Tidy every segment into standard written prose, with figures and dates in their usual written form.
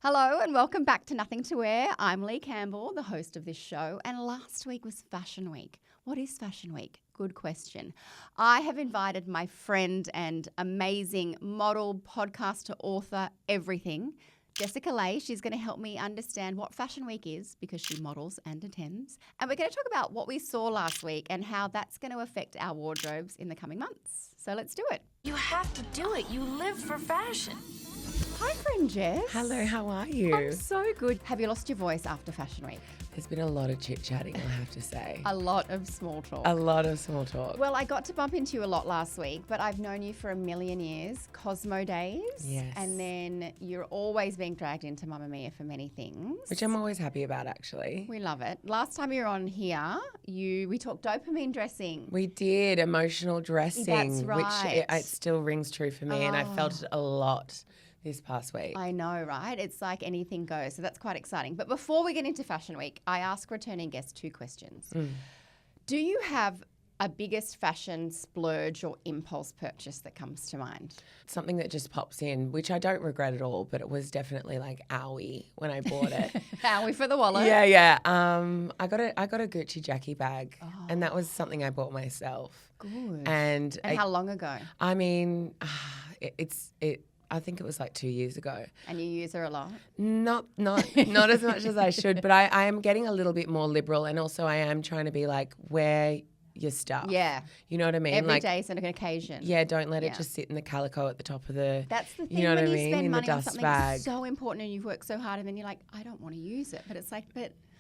Hello and welcome back to Nothing to Wear. I'm Leigh Campbell, the host of this show, and last week was Fashion Week. What is Fashion Week? Good question. I have invited my friend and amazing model, podcaster, author, everything, Jessica Leigh. She's going to help me understand what Fashion Week is because she models and attends. And we're going to talk about what we saw last week and how that's going to affect our wardrobes in the coming months. So let's do it. You have to do it. You live for fashion. Hi, friend Jess. Hello, how are you? I'm so good. Have you lost your voice after Fashion Week? There's been a lot of chit-chatting, I have to say. A lot of small talk. A lot of small talk. Well, I got to bump into you a lot last week, but I've known you for a million years. Cosmo days. Yes. And then you're always being dragged into Mamamia for many things. Which I'm always happy about, actually. We love it. Last time you were on here, we talked dopamine dressing. We did, emotional dressing. That's right. Which it still rings true for me, and I felt it a lot this past week. I know, right? It's like anything goes. So that's quite exciting. But before we get into Fashion Week, I ask returning guests two questions. Do you have a biggest fashion splurge or impulse purchase that comes to mind? Something that just pops in, which I don't regret at all, but it was definitely like owie when I bought it. Owie for the wallet. Yeah. I got a Gucci Jackie bag, and that was something I bought myself. Good. And how long ago? I mean, I think it was like 2 years ago. And you use her a lot? Not as much as I should, but I am getting a little bit more liberal, and also I am trying to be like, wear your stuff. Yeah. You know what I mean? Every like, day is an occasion. Yeah, don't let it just sit in the calico at the top of the, that's the thing, you know when what I you mean? spend In the money on dust something bag. so important and you've worked so hard and then you're like, I don't want to use it. But it's like,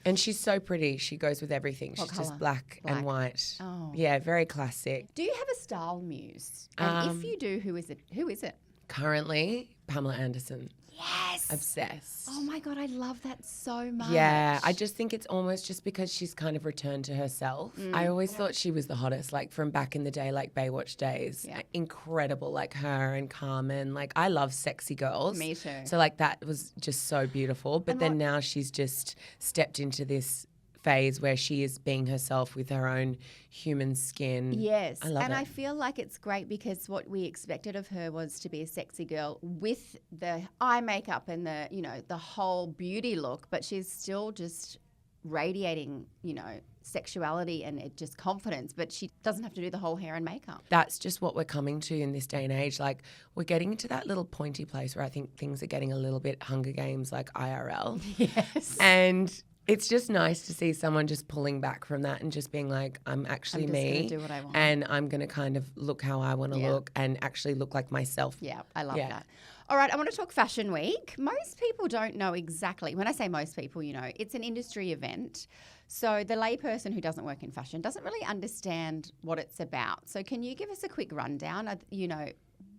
And she's so pretty. She goes with everything. What She's just colour? black and white. Oh. Yeah, very classic. Do you have a style muse? And if you do, who is it? Who is it? Currently, Pamela Anderson. Yes. Obsessed. Oh my God, I love that so much. Yeah, I just think it's almost just because she's kind of returned to herself. I always thought she was the hottest, like from back in the day, like Baywatch days. Yeah. Incredible, like her and Carmen. Like I love sexy girls. Me too. So like that was just so beautiful. But And then now she's just stepped into this phase where she is being herself with her own human skin. Yes. I love and it. I feel like it's great because what we expected of her was to be a sexy girl with the eye makeup and the, the whole beauty look, but she's still just radiating, sexuality and just confidence, but she doesn't have to do the whole hair and makeup. That's just what we're coming to in this day and age. Like we're getting to that little pointy place where I think things are getting a little bit Hunger Games like IRL. Yes. And it's just nice to see someone just pulling back from that and just being like, I'm actually I'm just me. gonna do what I want. And I'm going to kind of look how I want to Yeah. look and actually look like myself. Yeah, I love Yeah. that. All right, I want to talk Fashion Week. Most people don't know exactly. When I say most people, it's an industry event. So the layperson who doesn't work in fashion doesn't really understand what it's about. So can you give us a quick rundown of,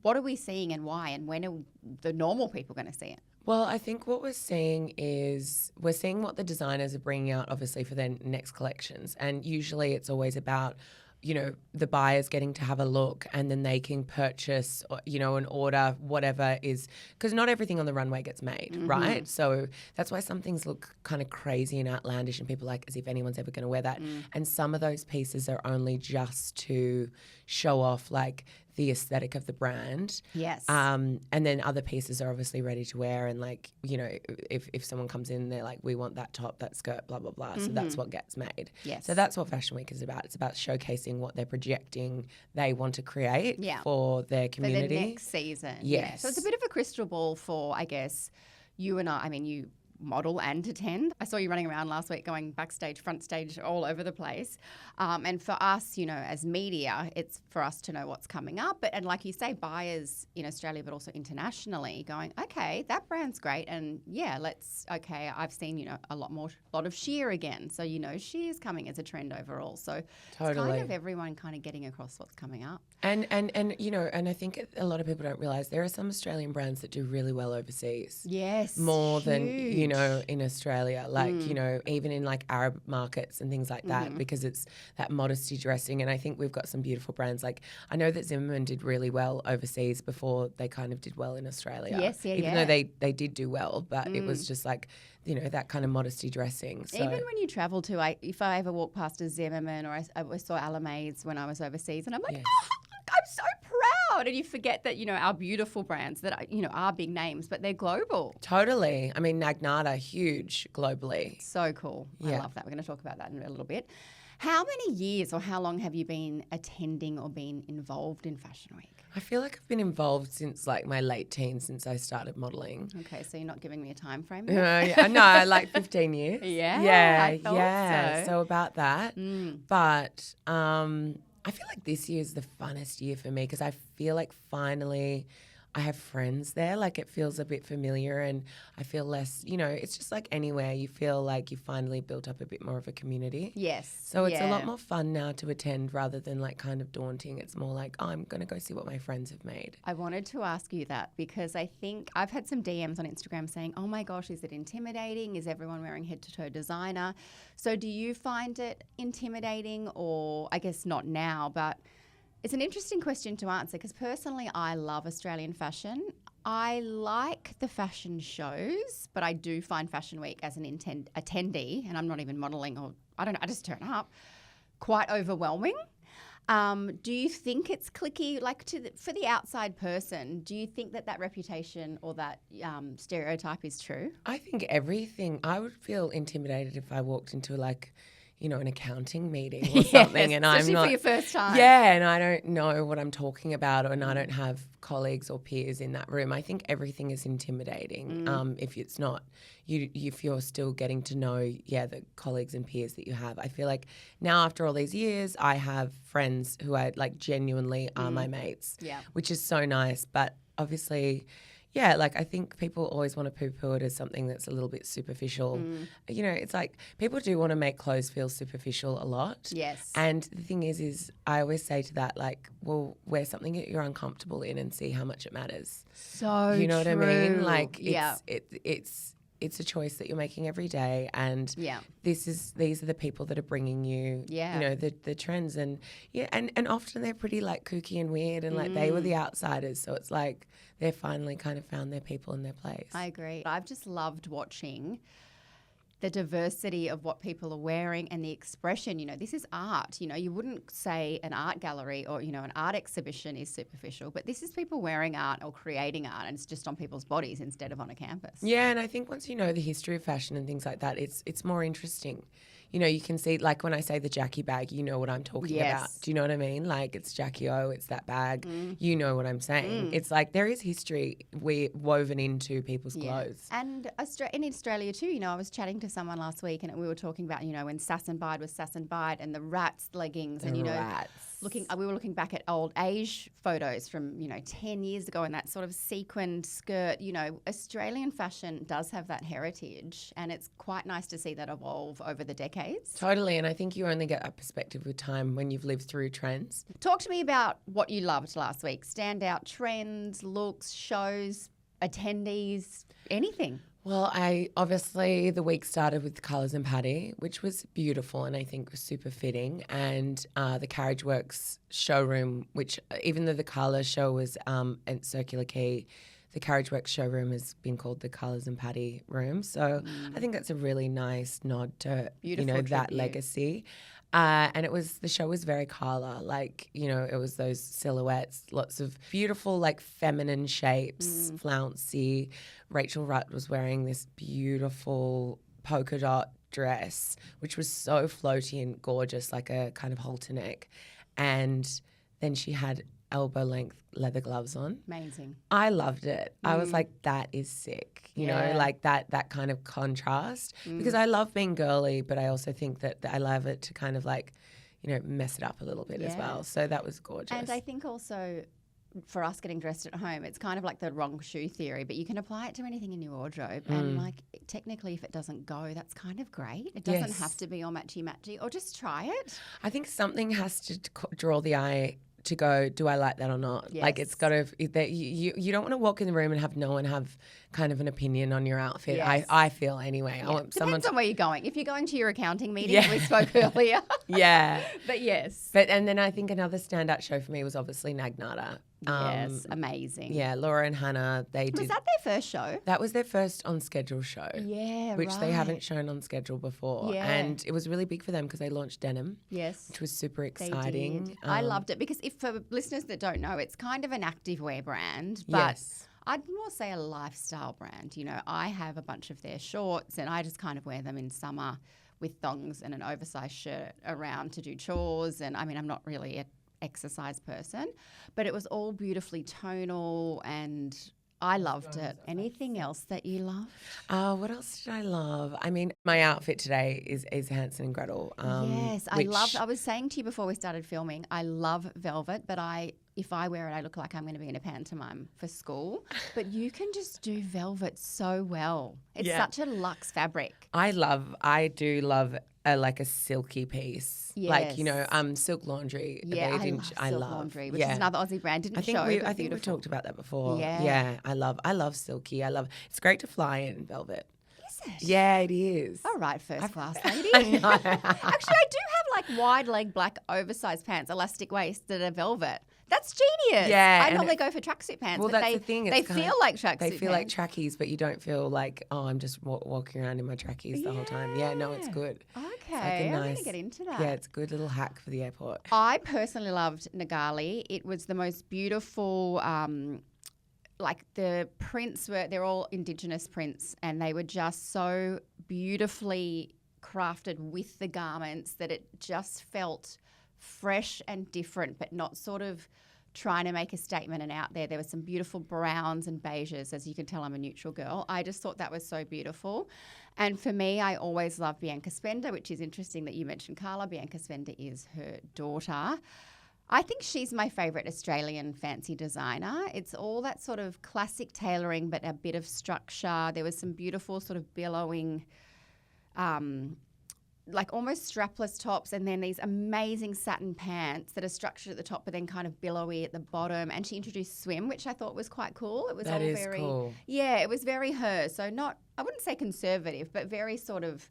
what are we seeing and why, and when are the normal people going to see it? Well, I think what we're seeing is we're seeing what the designers are bringing out, obviously, for their next collections. And usually it's always about, the buyers getting to have a look and then they can purchase, and order whatever is, because not everything on the runway gets made, right? So that's why some things look kind of crazy and outlandish and people like as if anyone's ever going to wear that. And some of those pieces are only just to show off like the aesthetic of the brand. Yes. And then other pieces are obviously ready to wear. And like, if someone comes in, they're like, we want that top, that skirt, blah, blah, blah. So that's what gets made. Yes. So that's what Fashion Week is about. It's about showcasing what they're projecting they want to create for their community. For the next season. Yes. Yeah. So it's a bit of a crystal ball for, I guess, you and I mean, you model and attend. I saw you running around last week going backstage, front stage, all over the place. And for us, as media, it's for us to know what's coming up. And like you say, buyers in Australia, but also internationally going, okay, that brand's great. And I've seen, a lot of sheer again. So, sheer's coming as a trend overall. So Totally. it's kind of everyone kind of getting across what's coming up. And I think a lot of people don't realise there are some Australian brands that do really well overseas. Yes. More than, huge. in Australia, like, even in like Arab markets and things like that, because it's that modesty dressing. And I think we've got some beautiful brands. Like I know that Zimmermann did really well overseas before they kind of did well in Australia. Yes, Even though they did do well, but it was just like, that kind of modesty dressing. So. Even when you travel to, if I ever walk past a Zimmermann or I saw Alamaids when I was overseas and I'm like, Yes. oh, I'm so proud. about it and you forget that, our beautiful brands that are big names, but they're global. Totally. I mean, Nagnata, huge globally. So cool. I love that. We're going to talk about that in a little bit. How many years or how long have you been attending or been involved in Fashion Week? I feel like I've been involved since like my late teens, since I started modeling. Okay, so you're not giving me a time frame? No, like 15 years. Yeah, I thought So about that. But I feel like this year is the funnest year for me because I feel like finally I have friends there. Like it feels a bit familiar and I feel less, it's just like anywhere you feel like you finally built up a bit more of a community. Yes. So it's a lot more fun now to attend rather than like kind of daunting. It's more like, I'm going to go see what my friends have made. I wanted to ask you that because I think I've had some DMs on Instagram saying, oh my gosh, is it intimidating? Is everyone wearing head-to-toe designer? So do you find it intimidating or I guess not now, but it's an interesting question to answer because personally I love Australian fashion. I like the fashion shows, but I do find Fashion Week as an attendee, and I'm not even modelling or I just turn up, quite overwhelming. Do you think it's cliquey? Like for the outside person, do you think that reputation or that stereotype is true? I think everything. I would feel intimidated if I walked into an accounting meeting or something, and I'm not for your first time. Yeah, and I don't know what I'm talking about, and I don't have colleagues or peers in that room. I think everything is intimidating. If it's not if you're still getting to know the colleagues and peers that you have. I feel like now after all these years, I have friends who I like genuinely are my mates. Yeah, which is so nice. But obviously, yeah, like I think people always want to poo-poo it as something that's a little bit superficial. It's like people do want to make clothes feel superficial a lot. Yes. And the thing is I always say to that, like, well, wear something that you're uncomfortable in and see how much it matters. So you know true. what I mean? Like, it's a choice that you're making every day, and these are the people that are bringing you, the trends, and and often they're pretty like kooky and weird, and like they were the outsiders, so it's like they're finally kind of found their people and their place. I agree. I've just loved watching the diversity of what people are wearing and the expression. This is art. You wouldn't say an art gallery or, an art exhibition is superficial, but this is people wearing art or creating art, and it's just on people's bodies instead of on a canvas. Yeah, and I think once you know the history of fashion and things like that, it's more interesting. You can see, like when I say the Jackie bag, you know what I'm talking about. Do you know what I mean? Like it's Jackie O, it's that bag. You know what I'm saying. It's like there is history woven into people's clothes. And in Australia too, I was chatting to someone last week and we were talking about, when Sass and Bide was Sass and Bide and the rats leggings and, we were looking back at old age photos from, 10 years ago and that sort of sequined skirt. Australian fashion does have that heritage, and it's quite nice to see that evolve over the decades. Totally, and I think you only get that perspective with time when you've lived through trends. Talk to me about what you loved last week. Standout trends, looks, shows, attendees, anything. Well, obviously the week started with Colours and Paddy, which was beautiful and I think was super fitting. And the Carriage Works showroom, which even though the Colour show was at Circular Quay, the Carriage Works showroom has been called the Colours and Paddy room. So I think that's a really nice nod to that legacy. And the show was very colour, like, it was those silhouettes, lots of beautiful, like feminine shapes, flouncy. Rachel Rutt was wearing this beautiful polka dot dress, which was so floaty and gorgeous, like a kind of halter neck. And then she had elbow length leather gloves on. Amazing. I loved it. I was like, that is sick. You know, like that kind of contrast. Because I love being girly, but I also think that I love it to kind of like, mess it up a little bit as well. So that was gorgeous. And I think also for us getting dressed at home, it's kind of like the wrong shoe theory, but you can apply it to anything in your wardrobe. And like technically if it doesn't go, that's kind of great. It doesn't have to be all matchy-matchy, or just try it. I think something has to draw the eye to go, do I like that or not? Yes. Like it's got to, you don't want to walk in the room and have no one have kind of an opinion on your outfit. Yes. I feel anyway. Yeah. I want Depends on where you're going. If you're going to your accounting meeting, we spoke earlier. Yeah. But yes. And then I think another standout show for me was obviously Nagnata. Yes, amazing. Yeah, Laura and Hannah, Was that their first show? That was their first on schedule show. Yeah, which they haven't right. shown on schedule before. Yeah. And it was really big for them because they launched Denim, Yes. which was super They exciting. did. I loved it because if for listeners that don't know, it's kind of an activewear brand, but Yes. I'd more say a lifestyle brand. You know, I have a bunch of their shorts and I just kind of wear them in summer with thongs and an oversized shirt around to do chores. And I mean, I'm not really an exercise person, but it was all beautifully tonal and I loved it. Anything else that you loved? What else did I love? I mean, my outfit today is Hansel and Gretel. Yes, I was saying to you before we started filming, I love velvet, but if I wear it, I look like I'm going to be in a pantomime for school. But you can just do velvet so well. It's such a luxe fabric. I do love like a silky piece. Yes. Like, you know, Silk Laundry. Yeah, I love Silk Laundry, which is another Aussie brand. Didn't show, I think we've talked about that before. Yeah. Yeah, I love silky. It's great to fly in velvet. Is it? Yeah, it is. All right, first class lady. I know. Actually, I do have like wide leg black oversized pants, elastic waist that are velvet. That's genius. Yeah, I and normally go for tracksuit pants. Well, but that's the thing. They feel like tracksuit They feel like pants. trackies, but you don't feel like, oh, I'm just walking around in my trackies the whole time. Yeah, no, it's good. Okay, I'm going to get into that. Yeah, it's a good little hack for the airport. I personally loved Nagali. It was the most beautiful, like the prints they're all Indigenous prints and they were just so beautifully crafted with the garments that it just felt fresh and different, but not sort of trying to make a statement and out there. There were some beautiful browns and beiges. As you can tell, I'm a neutral girl. I just thought that was so beautiful. And for me, I always love Bianca Spender, which is interesting that you mentioned Carla. Bianca Spender is her daughter. I think she's my favourite Australian fancy designer. It's all that sort of classic tailoring, but a bit of structure. There was some beautiful sort of billowing like almost strapless tops and then these amazing satin pants that are structured at the top but then kind of billowy at the bottom. And she introduced swim, which I thought was quite cool. It was that all is very cool. Yeah, it was very her. So not, I wouldn't say conservative, but very sort of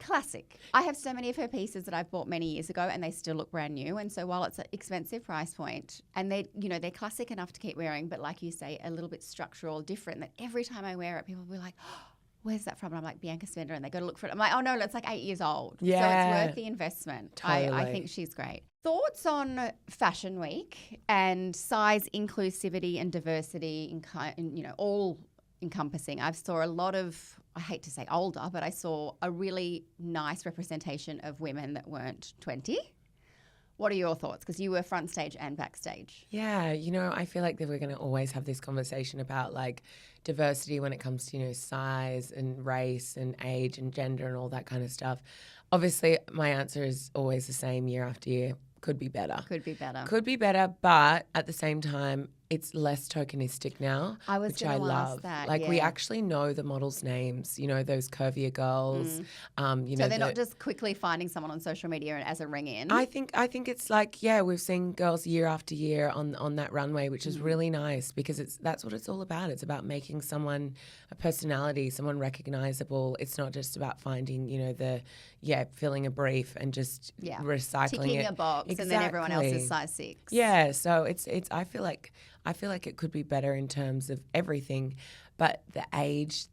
classic. I have so many of her pieces that I've bought many years ago and they still look brand new. And so while it's an expensive price point and they're classic enough to keep wearing, but like you say, a little bit structural, different, that every time I wear it, people will be like, oh, where's that from? And I'm like, Bianca Spender, and they go to look for it. I'm like, oh no, it's like 8 years old. Yeah. So it's worth the investment. Totally. I think she's great. Thoughts on Fashion Week and size inclusivity and diversity in all encompassing. I saw a lot of, I hate to say older, but I saw a really nice representation of women that weren't 20. What are your thoughts? Because you were front stage and backstage. Yeah, I feel like that we're going to always have this conversation about like diversity when it comes to, size and race and age and gender and all that kind of stuff. Obviously, my answer is always the same year after year. Could be better. Could be better. Could be better, but at the same time, it's less tokenistic now, which I love. That, like we actually know the models' names, those curvier girls. So they're not just quickly finding someone on social media as a ring in. I think it's like, we've seen girls year after year on that runway, which is really nice because that's what it's all about. It's about making someone a personality, someone recognizable. It's not just about finding, filling a brief and just recycling ticking it. a box Exactly. and then everyone else is size 6. Yeah, so it's I feel like it could be better in terms of everything, but the age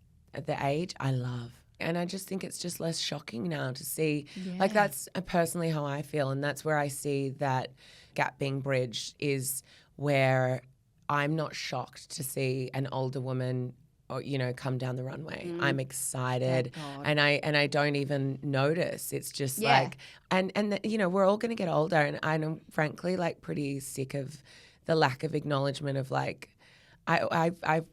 I love. And I just think it's just less shocking now to see. Like that's personally how I feel, and that's where I see that gap being bridged is where I'm not shocked to see an older woman or, come down the runway. I'm excited and I don't even notice. It's just like, and we're all going to get older, and I'm frankly like pretty sick of the lack of acknowledgement of like, I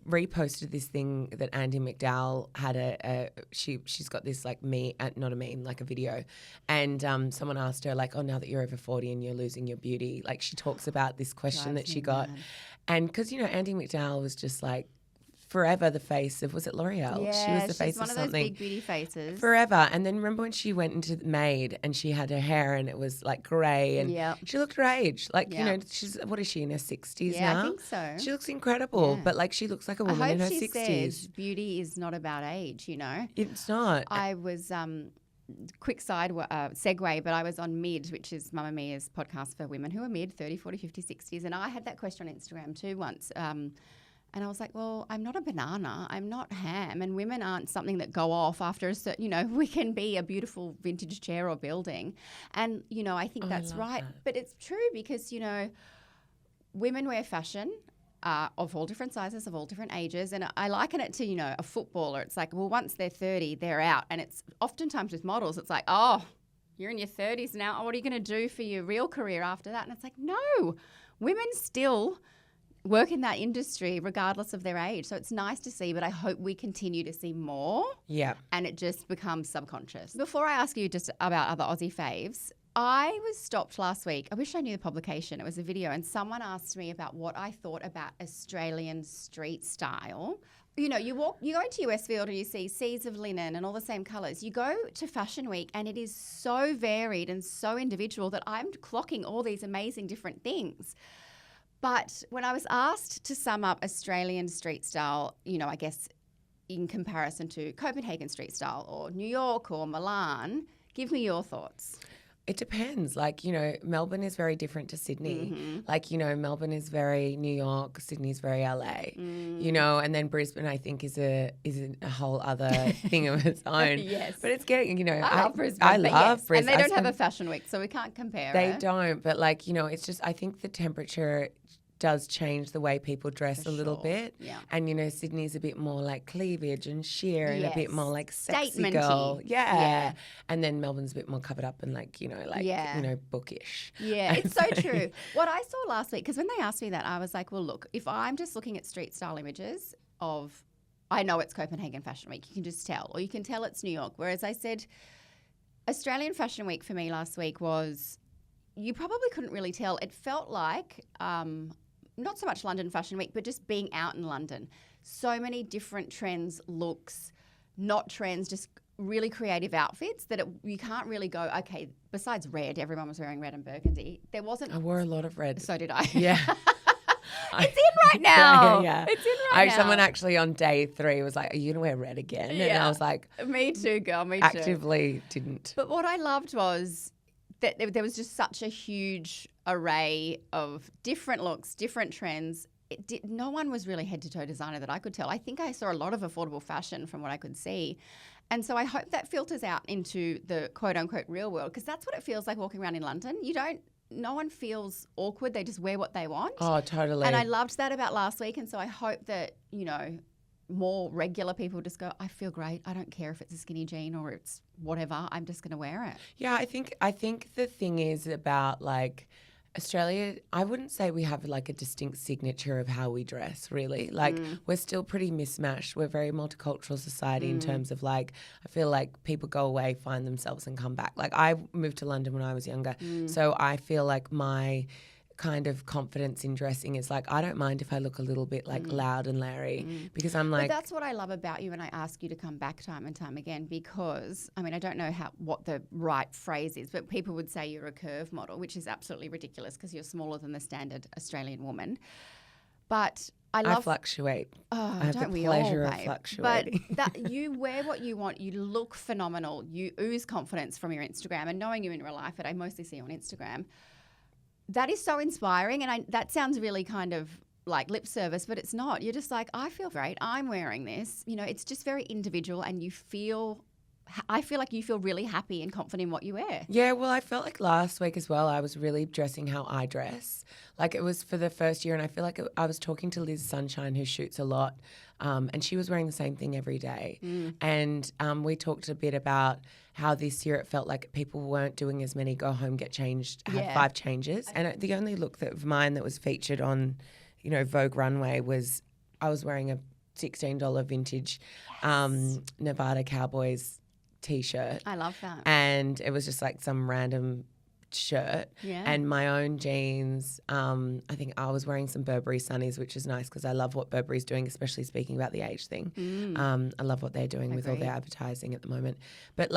reposted this thing that Andy McDowell had she's got this like not a meme, like a video, and someone asked her like, oh, now that you're over 40 and you're losing your beauty, like she talks about this question that she got, and because Andy McDowell was just like forever the face of, was it L'Oreal? Yeah, she was the face one of those something. big beauty faces. Forever. And then remember when she went into Maid and she had her hair and it was like grey and she looked her age. Like, she's, what is she, in her 60s now? I think so. She looks incredible, but like she looks like a woman in her 60s. I hope she says beauty is not about age, It's not. I was quick segue, but I was on Mid, which is Mamamia's podcast for women who are mid, 30, 40, 50, 60s. And I had that question on Instagram too once. And I was like, well, I'm not a banana. I'm not ham. And women aren't something that go off after a certain, we can be a beautiful vintage chair or building. And, I think that's right. That. But it's true because, women wear fashion of all different sizes, of all different ages. And I liken it to, a footballer. It's like, well, once they're 30, they're out. And it's oftentimes with models, it's like, oh, you're in your 30s now. What are you going to do for your real career after that? And it's like, no, women still work in that industry regardless of their age. So it's nice to see, but I hope we continue to see more. Yeah. And it just becomes subconscious. Before I ask you just about other Aussie faves, I was stopped last week. I wish I knew the publication. It was a video, and someone asked me about what I thought about Australian street style. You go into Westfield and you see seas of linen and all the same colours. You go to Fashion Week and it is so varied and so individual that I'm clocking all these amazing different things. But when I was asked to sum up Australian street style, I guess in comparison to Copenhagen street style or New York or Milan, give me your thoughts. It depends. Melbourne is very different to Sydney. Mm-hmm. Melbourne is very New York, Sydney's very LA. And then Brisbane, I think, is a whole other thing of its own. Yes. But it's getting, I love Brisbane. I love Brisbane. And they don't have a Fashion Week, so we can't compare They it. don't. But it's just, I think the temperature does change the way people dress For a little sure. bit. Yeah. And, Sydney's a bit more like cleavage and sheer and a bit more like sexy Statement-y. girl. Yeah. And then Melbourne's a bit more covered up and bookish. Yeah, it's so true. What I saw last week, because when they asked me that, I was like, well, look, if I'm just looking at street style images I know it's Copenhagen Fashion Week, you can just tell, or you can tell it's New York. Whereas I said Australian Fashion Week for me last week was, you probably couldn't really tell. It felt like not so much London Fashion Week, but just being out in London. So many different trends, looks, not trends, just really creative outfits that you can't really go, okay, besides red, everyone was wearing red and burgundy. There wasn't. I wore a lot of red. So did I. Yeah. It's in right now. Yeah. It's in right now. Someone actually on day 3 was like, are you going to wear red again? And I was like, me too, girl, me too. actively didn't. But what I loved was that there was just such a huge array of different looks, different trends. No one was really head-to-toe designer that I could tell. I think I saw a lot of affordable fashion from what I could see. And so I hope that filters out into the quote-unquote real world, because that's what it feels like walking around in London. No one feels awkward. They just wear what they want. Oh, totally. And I loved that about last week. And so I hope that, more regular people just go, I feel great. I don't care if it's a skinny jean or it's whatever. I'm just going to wear it. Yeah, I think the thing is about Australia, I wouldn't say we have a distinct signature of how we dress, really. We're still pretty mismatched. We're a very multicultural society in terms of I feel like people go away, find themselves and come back. I moved to London when I was younger. So I feel like my kind of confidence in dressing is I don't mind if I look a little bit loud and Larry because I'm But that's what I love about you, and I ask you to come back time and time again because, I don't know what the right phrase is, but people would say you're a curve model, which is absolutely ridiculous because you're smaller than the standard Australian woman. But I fluctuate. Oh, I have don't the we pleasure all, of babe? fluctuating. But you wear what you want. You look phenomenal. You ooze confidence from your Instagram, and knowing you in real life, that I mostly see you on Instagram, that is so inspiring. And that sounds really kind of like lip service, but it's not. You're just like, I feel great. I'm wearing this. It's just very individual, and I feel like you feel really happy and confident in what you wear. Yeah, well, I felt like last week as well, I was really dressing how I dress. It was for the first year, and I feel like I was talking to Liz Sunshine, who shoots a lot, and she was wearing the same thing every day. And we talked a bit about how this year it felt like people weren't doing as many go home, get changed, have 5 changes. And the only look of mine that was featured on, Vogue Runway was I was wearing a $16 vintage Nevada Cowboys T-shirt. I love that. And it was just some random shirt and my own jeans. I think I was wearing some Burberry Sunnies, which is nice because I love what Burberry's doing, especially speaking about the age thing. I love what they're doing with all their advertising at the moment. But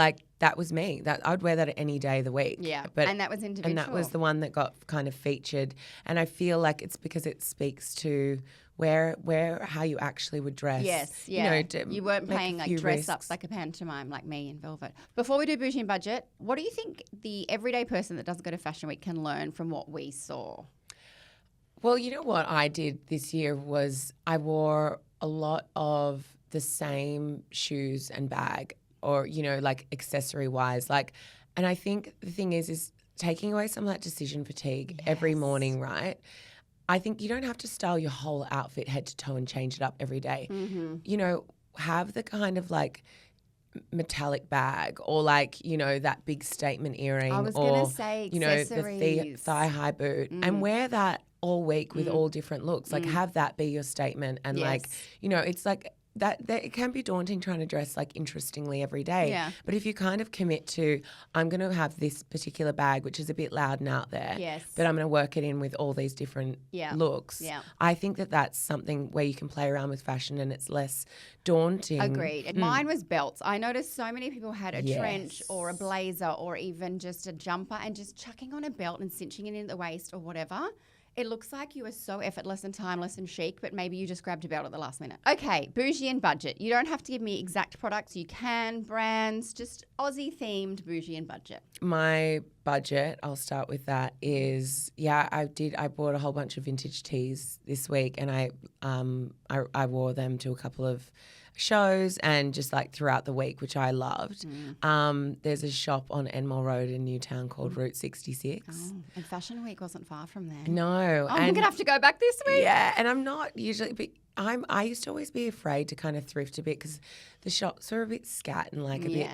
that was me. That I'd wear that any day of the week. Yeah, but and that was individual. and that was the one that got kind of featured. And I feel like it's because it speaks to how you actually would dress. Yes, yeah. You weren't make a playing like few dress ups risks. like a pantomime like me in Velvet. Before we do bougie and budget, what do you think the everyday person that doesn't go to Fashion Week can learn from what we saw? Well, you know what I did this year was I wore a lot of the same shoes and bag, or, you know, like accessory wise. And I think the thing is taking away some of that decision fatigue every morning, right? I think you don't have to style your whole outfit head to toe and change it up every day. Mm-hmm. You know, have the kind of like metallic bag, or like, you know, that big statement earring, I was or going to say you know, the accessories. thigh high boot, and wear that all week with all different looks. Like have that be your statement, and like, you know, it's like that it can be daunting trying to dress like interestingly every day. Yeah. But if you kind of commit to, I'm going to have this particular bag, which is a bit loud and out there, Yes. but I'm going to work it in with all these different looks. Yeah. I think that that's something where you can play around with fashion and it's less daunting. Agreed. And mine was belts. I noticed so many people had a Yes. trench or a blazer or even just a jumper and just chucking on a belt and cinching it in the waist or whatever. It looks like you are so effortless and timeless and chic, but maybe you just grabbed a belt at the last minute. Okay, bougie and budget. You don't have to give me exact products. You can, brands, just Aussie-themed bougie and budget. My budget, I'll start with that, is, I bought a whole bunch of vintage tees this week, and I wore them to a couple of shows and just like throughout the week, which I loved. There's a shop on Enmore Road in Newtown called Route 66. Oh, and Fashion Week wasn't far from there. No. Oh, I'm going to have to go back this week. Yeah, and I'm not usually, but I used to always be afraid to kind of thrift a bit because the shops are a bit scat and like a bit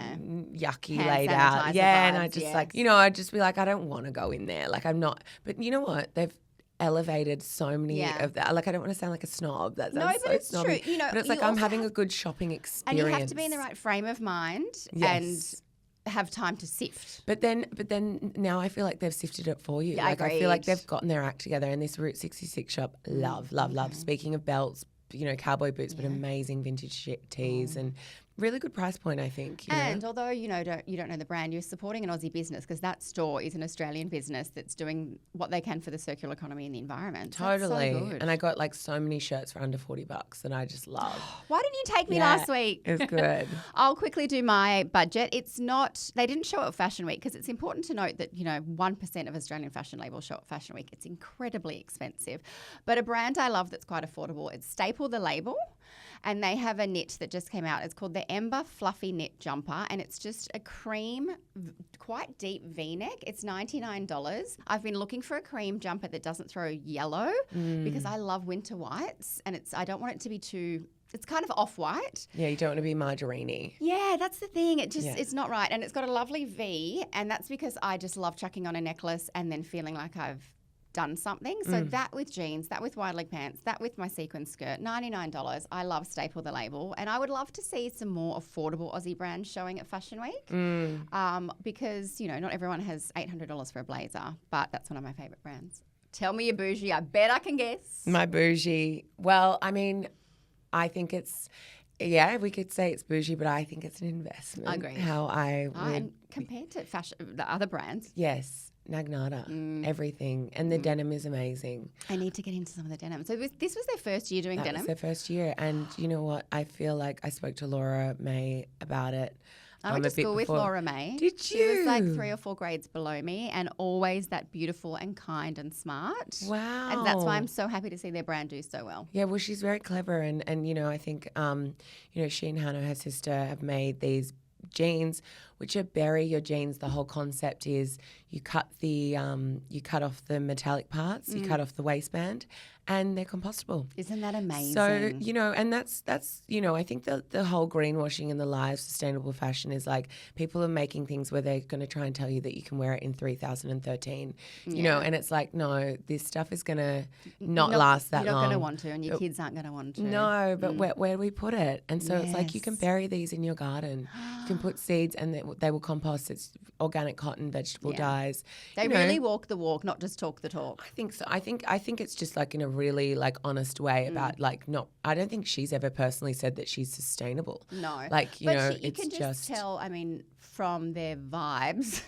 yucky Hand laid out. sanitizer Yeah, and vibes, I just yes. like, you know, I'd just be like, I don't want to go in there. Like I'm not, but you know what? They've elevated so many of that. Like I don't want to sound like a snob. That sounds but so it's snobby. true. You know, but it's you like I'm also having have- a good shopping And experience. you have to be in the right frame of mind Yes. and have time to sift. But then now I feel like they've sifted it for you. Yeah, like I feel like agreed. they've gotten their act together. And this Route 66 shop, love. Speaking of belts, you know, cowboy boots, but amazing vintage tees and really good price point, I think. You And know? although you don't know the brand, you're supporting an Aussie business because that store is an Australian business that's doing what they can for the circular economy and the environment. That's Totally. so good. And I got like so many shirts for under $40 that I just love. Why didn't you take me Yeah, last week? It was good. I'll quickly do my budget. They didn't show up at Fashion Week because it's important to note that, 1% of Australian fashion labels show up Fashion Week. It's incredibly expensive. But a brand I love that's quite affordable, it's Staple the Label. And they have a knit that just came out. It's called the Ember Fluffy Knit Jumper. And it's just a cream, quite deep V-neck. It's $99. I've been looking for a cream jumper that doesn't throw yellow because I love winter whites. And I don't want it to be too... It's kind of off-white. Yeah, you don't want to be margarine-y. Yeah, that's the thing. It's not right. And it's got a lovely V. And that's because I just love chucking on a necklace and then feeling like I've done something. So that with jeans, that with wide leg pants, that with my sequin skirt, $99. I love Staple the Label. And I would love to see some more affordable Aussie brands showing at Fashion Week because, not everyone has $800 for a blazer, but that's one of my favourite brands. Tell me your bougie. I bet I can guess. My bougie. Well, I mean, I think it's, we could say it's bougie, but I think it's an investment. Agreed. How I would. And compared to the other brands, Yes. Nagnata, everything. And the denim is amazing. I need to get into some of the denim. So this was their first year doing That denim. was their first year. And you know what? I feel like I spoke to Laura May about it. I went a to bit school with before- Laura May. Did She was like you? 3 or 4 grades below me and always that beautiful and kind and smart. Wow. And that's why I'm so happy to see their brand do so well. Yeah, well, she's very clever. And I think, she and Hannah, her sister, have made these jeans which are bury your jeans. The whole concept is you cut off the metallic parts, you cut off the waistband, and they're compostable. Isn't that amazing? So, and that's I think the whole greenwashing and the lie of sustainable fashion is like people are making things where they're going to try and tell you that you can wear it in 3013, and it's like, no, this stuff is going to not last that long. You're not going to want to, and your kids aren't going to want to. No, but where do we put it? And so it's like you can Yes. bury these in your garden. You can put seeds, and they will compost. It's organic cotton, vegetable dyes. They really walk the walk, not just talk the talk. I think so. I think it's just like in a really like honest way about like not. I don't think she's ever personally said that she's sustainable. No, like you can just tell. I mean, from their vibes,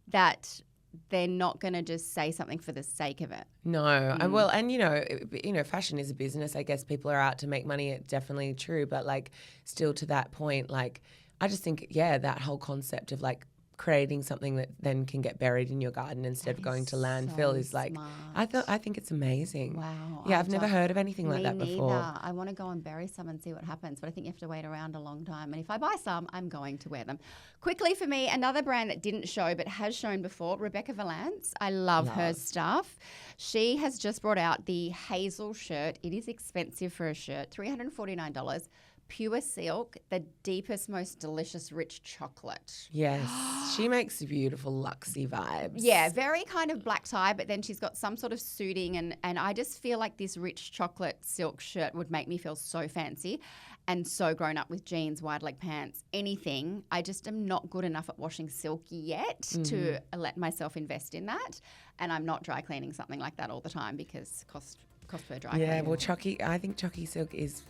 that they're not going to just say something for the sake of it. No, and fashion is a business. I guess people are out to make money. It's definitely true, but like still to that point, like I just think that whole concept of like creating something that then can get buried in your garden instead of going to landfill is like smart. I think it's amazing. Wow. Yeah, I've never heard of anything like that before. Neither. I want to go and bury some and see what happens, but I think you have to wait around a long time. And if I buy some, I'm going to wear them. Quickly for me, another brand that didn't show but has shown before, Rebecca Valance. I love her stuff. She has just brought out the hazel shirt. It is expensive for a shirt, $349. Pure silk, the deepest, most delicious, rich chocolate. Yes. She makes beautiful luxy vibes. Yeah, very kind of black tie, but then she's got some sort of suiting and I just feel like this rich chocolate silk shirt would make me feel so fancy and so grown up with jeans, wide leg pants, anything. I just am not good enough at washing silk yet to let myself invest in that. And I'm not dry cleaning something like that all the time because cost per dry clean. Yeah, well, I think Chocky silk is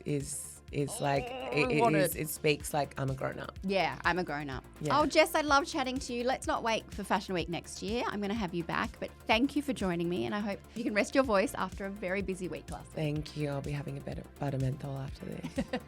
like it speaks like I'm a grown up. Yeah, I'm a grown up. Yeah. Oh, Jess, I love chatting to you. Let's not wait for Fashion Week next year. I'm going to have you back, but thank you for joining me, and I hope you can rest your voice after a very busy week last week. Thank you. I'll be having a better butter menthol after this.